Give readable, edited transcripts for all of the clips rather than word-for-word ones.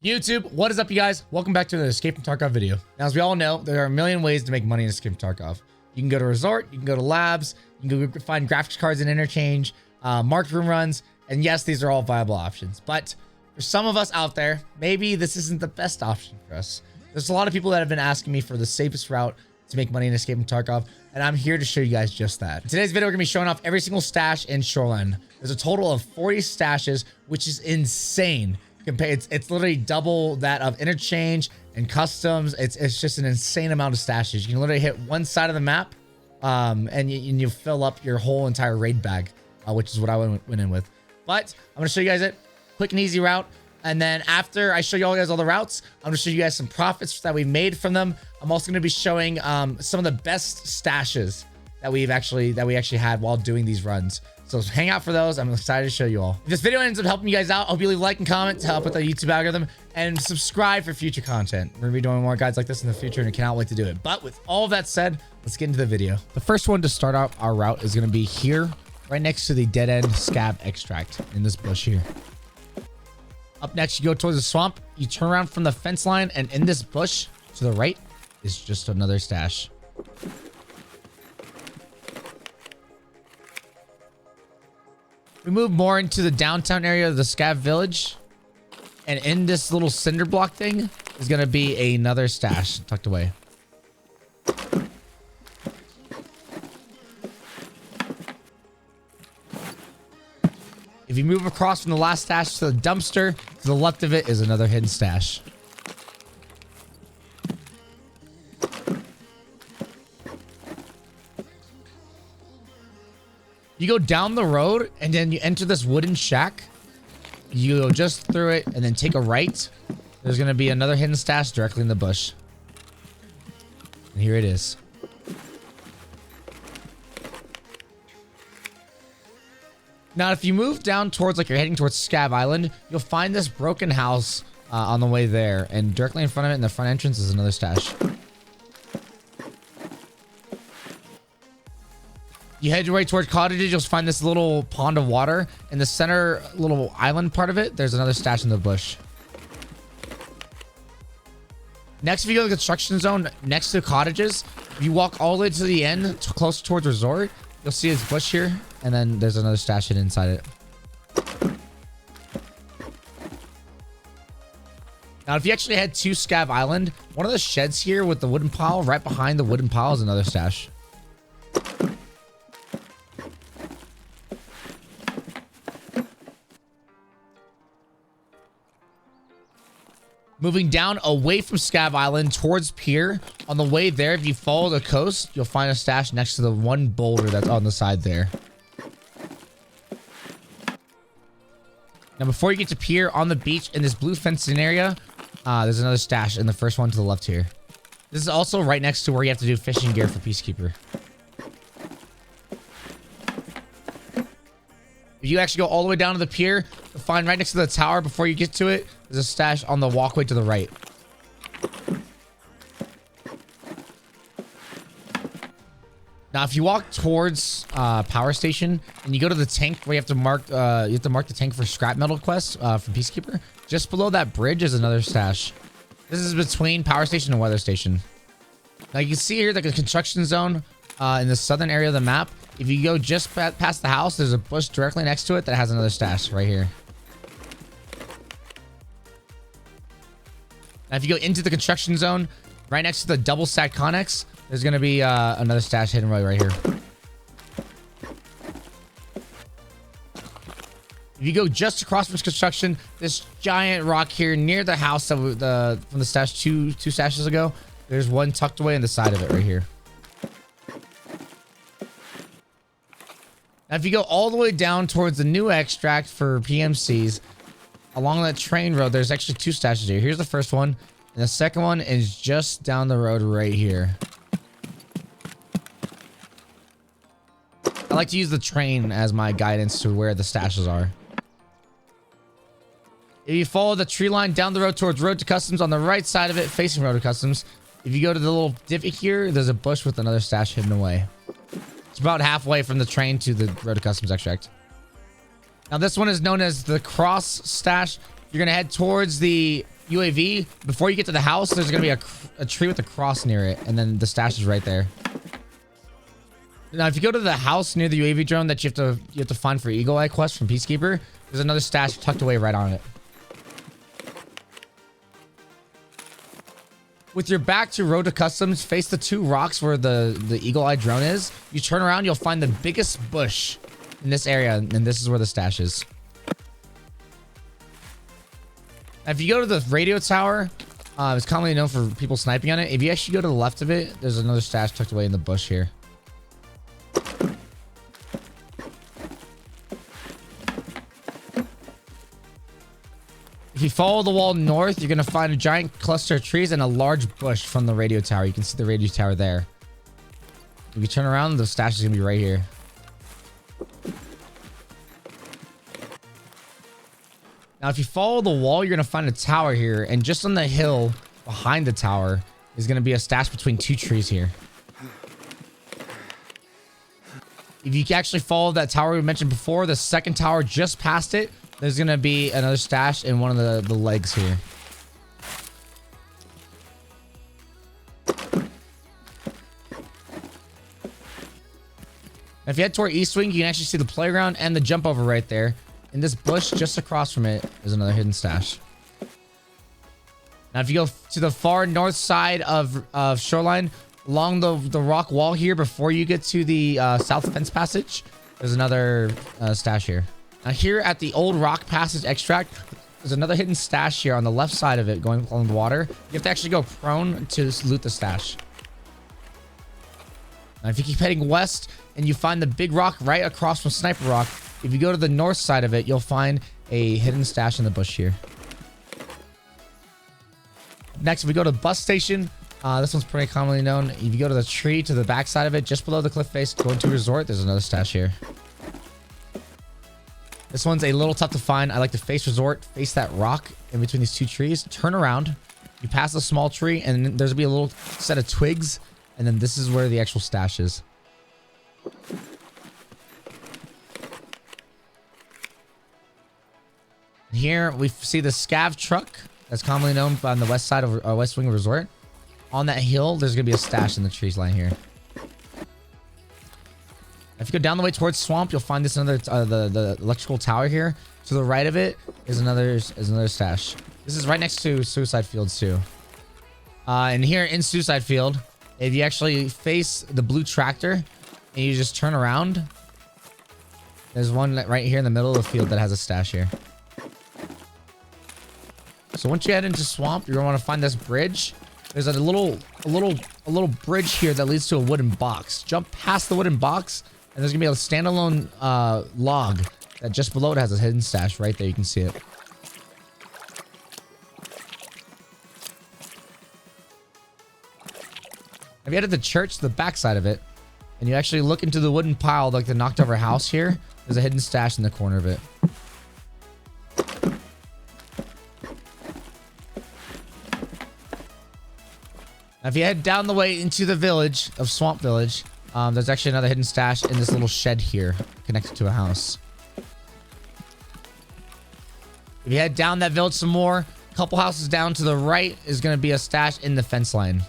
YouTube, what is up, you guys? Welcome back to the Escape from Tarkov video. Now, as we all know, there are a million ways to make money in Escape from Tarkov. You can go to Resort, you can go to Labs, you can go find graphics cards and interchange, marked room runs, and yes, these are all viable options. But for some of us out there, maybe this isn't the best option for us. There's a lot of people that have been asking me for the safest route to make money in Escape from Tarkov, and I'm here to show you guys just that. In today's video, we're gonna be showing off every single stash in Shoreline. There's a total of 40 stashes, which is insane. It's literally double that of interchange and customs. It's just an insane amount of stashes. You can literally hit one side of the map, and you fill up your whole entire raid bag, which is what I went in with. But I'm gonna show you guys it, quick and easy route. And then after I show you guys all the routes, I'm gonna show you guys some profits that we made from them. I'm also gonna be showing some of the best stashes that we actually had while doing these runs. So hang out for those. I'm excited to show you all. If this video ends up helping you guys out, I hope you leave a like and comment to help with the YouTube algorithm, and subscribe for future content. We're gonna be doing more guides like this in the future, and I cannot wait to do it. But with all of that said, let's get into the video. The first one to start out our route is gonna be here, right next to the dead end scab extract in this bush here. Up next, you go towards the swamp, you turn around from the fence line, and in this bush to the right is just another stash. We move more into the downtown area of the Scav village, and in this little cinder block thing is going to be another stash tucked away. If you move across from the last stash to the dumpster, to the left of it is another hidden stash. You go down the road and then you enter this wooden shack. You go just through it and then take a right. There's going to be another hidden stash directly in the bush. And here it is. Now, if you move down towards, like you're heading towards Scab Island, you'll find this broken house on the way there. And directly in front of it in the front entrance is another stash. You head right towards cottages, you'll find this little pond of water. In the center little island part of it, there's another stash in the bush. Next, if you go to the construction zone next to the cottages, you walk all the way to the end, close towards Resort, you'll see this bush here, and then there's another stash hidden inside it. Now, if you actually head to Scav Island, one of the sheds here with the wooden pile, right behind the wooden pile is another stash. Moving down away from Scab Island towards Pier. On the way there, if you follow the coast, you'll find a stash next to the one boulder that's on the side there. Now, before you get to Pier, on the beach in this blue fenced-in area, there's another stash in the first one to the left here. This is also right next to where you have to do fishing gear for Peacekeeper. If you actually go all the way down to the pier, you'll find right next to the tower before you get to it, there's a stash on the walkway to the right. Now, if you walk towards power station and you go to the tank where you have to mark the tank for scrap metal quest from Peacekeeper, just below that bridge is another stash. This is between power station and weather station. Now, you can see here the construction zone in the southern area of the map. If you go just past the house, there's a bush directly next to it that has another stash right here. Now, if you go into the construction zone, right next to the double stacked Connex, there's going to be another stash hidden right here. If you go just across from construction, this giant rock here near the house from the stash two stashes ago, there's one tucked away in the side of it right here. Now, if you go all the way down towards the new extract for PMCs, along that train road, there's actually two stashes here. Here's the first one, and the second one is just down the road right here. I like to use the train as my guidance to where the stashes are. If you follow the tree line down the road towards Road to Customs, on the right side of it, facing Road to Customs, if you go to the little divot here, there's a bush with another stash hidden away. It's about halfway from the train to the Road to Customs extract. Now, this one is known as the Cross Stash. You're going to head towards the UAV, before you get to the house, there's gonna be a tree with a cross near it, and then the stash is right there. Now, if you go to the house near the UAV drone that you have to find for Eagle Eye quest from Peacekeeper, there's another stash tucked away right on it. With your back to Road to Customs, face the 2 rocks where the Eagle Eye drone is. You turn around, you'll find the biggest bush in this area, and this is where the stash is. If you go to the radio tower, it's commonly known for people sniping on it. If you actually go to the left of it, there's another stash tucked away in the bush here. If you follow the wall north, you're going to find a giant cluster of trees and a large bush from the radio tower. You can see the radio tower there. If you turn around, the stash is going to be right here. Now, if you follow the wall, you're going to find a tower here. And just on the hill behind the tower is going to be a stash between 2 trees here. If you actually follow that tower we mentioned before, the second tower just past it, there's going to be another stash in one of the legs here. If you head toward East Wing, you can actually see the playground and the jump over right there. In this bush just across from it is another hidden stash. Now, if you go to the far north side of Shoreline, along the rock wall here before you get to the south fence passage, there's another stash here. Now, here at the old rock passage extract, there's another hidden stash here on the left side of it going along the water. You have to actually go prone to loot the stash. Now, if you keep heading west and you find the big rock right across from Sniper Rock, if you go to the north side of it, you'll find a hidden stash in the bush here. Next, if we go to the bus station, this one's pretty commonly known. If you go to the tree to the back side of it, just below the cliff face, going to resort, there's another stash here. This one's a little tough to find. I like to face resort, face that rock in between these 2 trees, turn around, you pass a small tree, and then there's gonna be a little set of twigs, and then this is where the actual stash is. Here we see the scav truck that's commonly known on the west side of West Wing Resort. On that hill, there's gonna be a stash in the trees line here. If you go down the way towards Swamp, you'll find this another the electrical tower here. To the right of it is another stash. This is right next to Suicide Fields too. And here in Suicide Field, if you actually face the blue tractor and you just turn around, there's one right here in the middle of the field that has a stash here. So once you head into Swamp, you're gonna want to find this bridge. There's a little bridge here that leads to a wooden box. Jump past the wooden box, and there's gonna be a standalone log that just below it has a hidden stash right there. You can see it. If you head to the church, the back side of it, and you actually look into the wooden pile, like the knocked over house here, there's a hidden stash in the corner of it. Now, if you head down the way into the village of Swamp Village, there's actually another hidden stash in this little shed here connected to a house. If you head down that village some more, a couple houses down to the right is going to be a stash in the fence line.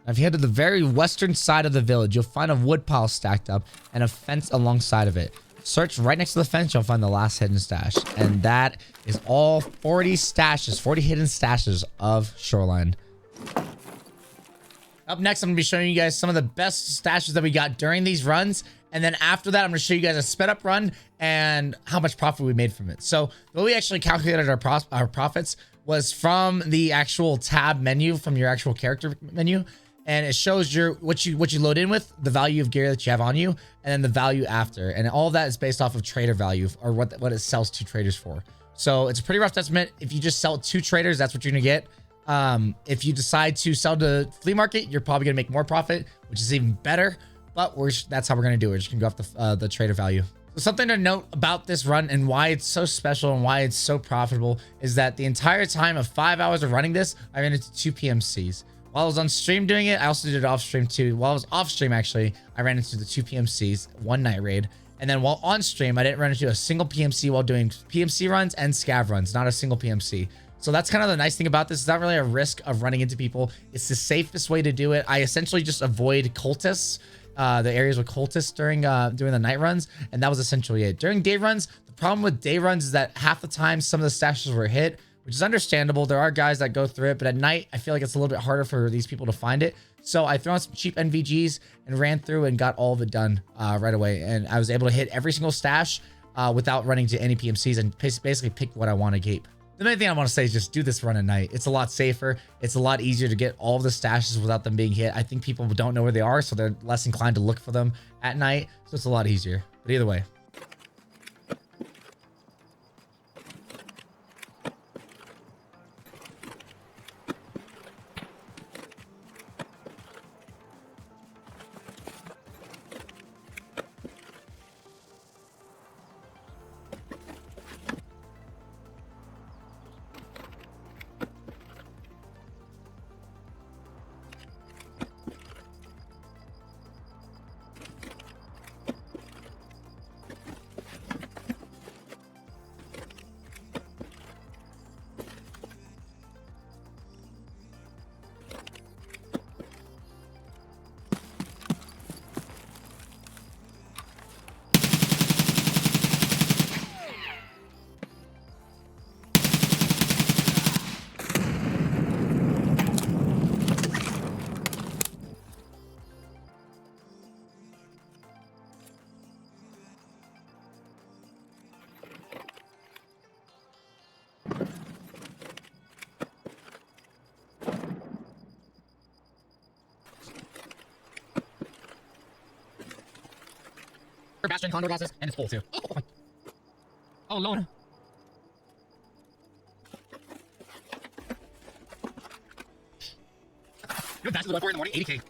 Now, if you head to the very western side of the village, you'll find a wood pile stacked up and a fence alongside of it. Search right next to the fence, you'll find the last hidden stash. And that is all 40 stashes, 40 hidden stashes of Shoreline. Up next, I'm going to be showing you guys some of the best stashes that we got during these runs. And then after that, I'm going to show you guys a sped up run and how much profit we made from it. So the way we actually calculated our profits was from the actual tab menu, from your actual character menu. And it shows what you load in with, the value of gear that you have on you, and then the value after. And all of that is based off of trader value, or what it sells to traders for. So it's a pretty rough estimate. If you just sell to traders, that's what you're gonna get. If you decide to sell to flea market, you're probably gonna make more profit, which is even better. But that's how we're gonna do it. We're just gonna go off the trader value. So something to note about this run and why it's so special and why it's so profitable is that the entire time of 5 hours of running this, I ran into 2 PMCs. While I was on stream doing it, I also did it off stream too. While I was off stream, actually, I ran into the 2 PMCs, one night raid. And then while on stream, I didn't run into a single PMC while doing PMC runs and scav runs, not a single PMC. So that's kind of the nice thing about this. It's not really a risk of running into people. It's the safest way to do it. I essentially just avoid cultists, the areas with cultists during the night runs. And that was essentially it. During day runs, the problem with day runs is that half the time some of the stashes were hit, which is understandable. There are guys that go through it, but at night, I feel like it's a little bit harder for these people to find it. So I threw on some cheap NVGs and ran through and got all of it done right away. And I was able to hit every single stash without running to any PMCs and basically pick what I want to keep. The main thing I want to say is just do this run at night. It's a lot safer. It's a lot easier to get all of the stashes without them being hit. I think people don't know where they are, so they're less inclined to look for them at night. So it's a lot easier. But either way. Bastion condo glasses, and it's full too. Oh lord. Yo, Bastion's about 4 in the morning, 80k.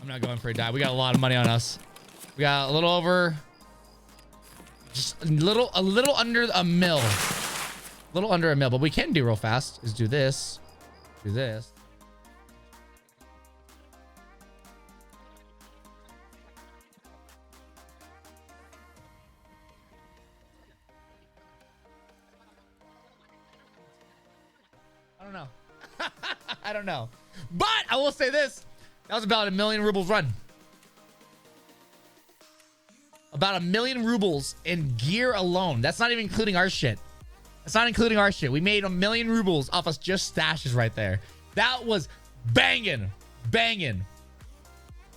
I'm not going for a dive. We got a lot of money on us. We got a little over, just a little under a mil. A little under a mil, but we can do real fast is do this. Do this. I don't know. I don't know. But I will say this. That was about 1,000,000 rubles run. About 1,000,000 rubles in gear alone. That's not even including our shit. That's not including our shit. We made 1,000,000 rubles off of just stashes right there. That was banging. Banging.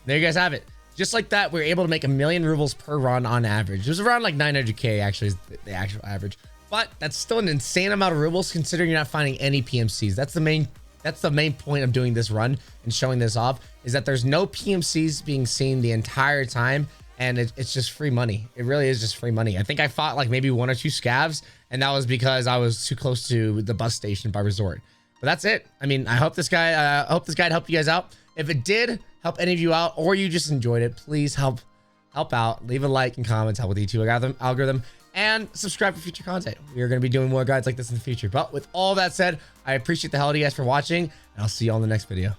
There you guys have it. Just like that, we were able to make 1,000,000 rubles per run on average. It was around like 900K actually is the actual average. But that's still an insane amount of rubles considering you're not finding any PMCs. That's the main point of doing this run and showing this off, is that there's no PMCs being seen the entire time, and it's just free money. It really is just free money. I think I fought like maybe 1 or 2 scavs, and that was because I was too close to the bus station by resort. But that's it. I mean, I hope this guide helped you guys out. If it did help any of you out, or you just enjoyed it, please help out. Leave a like and comment, help with the YouTube algorithm. And subscribe for future content. We are going to be doing more guides like this in the future. But with all that said, I appreciate the hell out of you guys for watching, and I'll see you all in the next video.